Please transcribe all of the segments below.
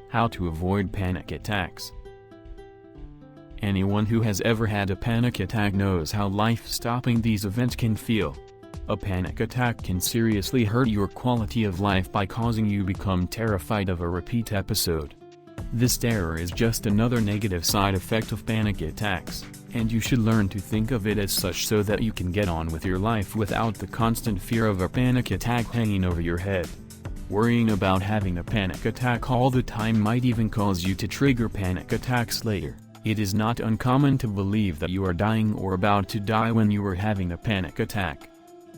How to avoid panic attacks. Anyone who has ever had a panic attack knows how life-stopping these events can feel. A panic attack can seriously hurt your quality of life by causing you become terrified of a repeat episode. This terror is just another negative side effect of panic attacks, and you should learn to think of it as such so that you can get on with your life without the constant fear of a panic attack hanging over your head. Worrying about having a panic attack all the time might even cause you to trigger panic attacks later. It is not uncommon to believe that you are dying or about to die when you are having a panic attack.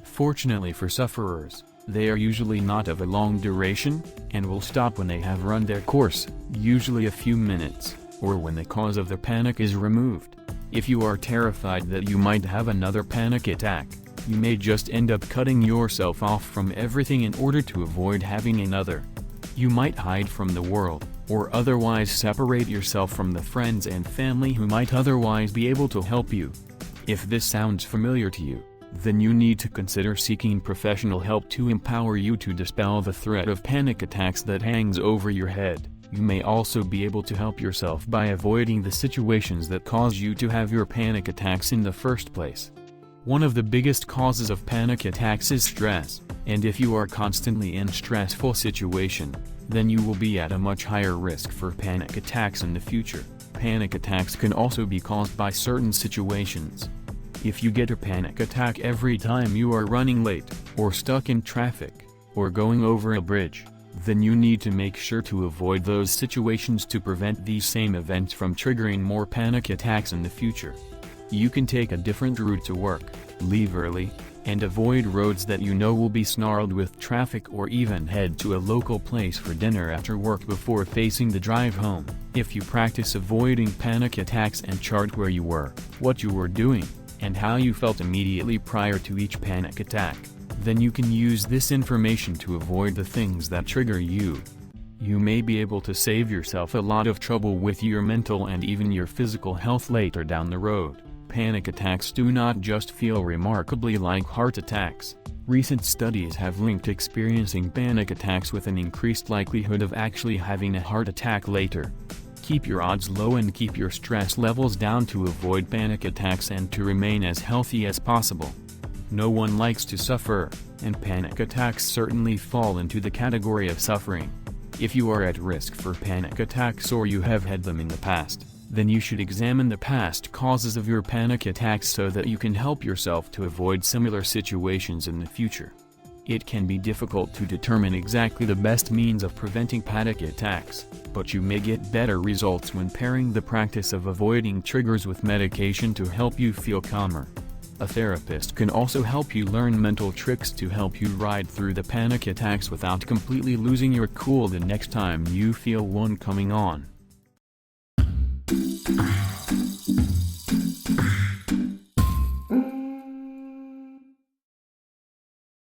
Fortunately for sufferers, they are usually not of a long duration, and will stop when they have run their course, usually a few minutes, or when the cause of the panic is removed. If you are terrified that you might have another panic attack, you may just end up cutting yourself off from everything in order to avoid having another. You might hide from the world, or otherwise separate yourself from the friends and family who might otherwise be able to help you. If this sounds familiar to you, then you need to consider seeking professional help to empower you to dispel the threat of panic attacks that hangs over your head. You may also be able to help yourself by avoiding the situations that cause you to have your panic attacks in the first place. One of the biggest causes of panic attacks is stress, and if you are constantly in stressful situation, then you will be at a much higher risk for panic attacks in the future. Panic attacks can also be caused by certain situations. If you get a panic attack every time you are running late, or stuck in traffic, or going over a bridge, then you need to make sure to avoid those situations to prevent these same events from triggering more panic attacks in the future. You can take a different route to work, leave early, and avoid roads that you know will be snarled with traffic, or even head to a local place for dinner after work before facing the drive home. If you practice avoiding panic attacks and chart where you were, what you were doing, and how you felt immediately prior to each panic attack, then you can use this information to avoid the things that trigger you. You may be able to save yourself a lot of trouble with your mental and even your physical health later down the road. Panic attacks do not just feel remarkably like heart attacks. Recent studies have linked experiencing panic attacks with an increased likelihood of actually having a heart attack later. Keep your odds low and keep your stress levels down to avoid panic attacks and to remain as healthy as possible. No one likes to suffer, and panic attacks certainly fall into the category of suffering. If you are at risk for panic attacks or you have had them in the past, then you should examine the past causes of your panic attacks so that you can help yourself to avoid similar situations in the future. It can be difficult to determine exactly the best means of preventing panic attacks, but you may get better results when pairing the practice of avoiding triggers with medication to help you feel calmer. A therapist can also help you learn mental tricks to help you ride through the panic attacks without completely losing your cool the next time you feel one coming on.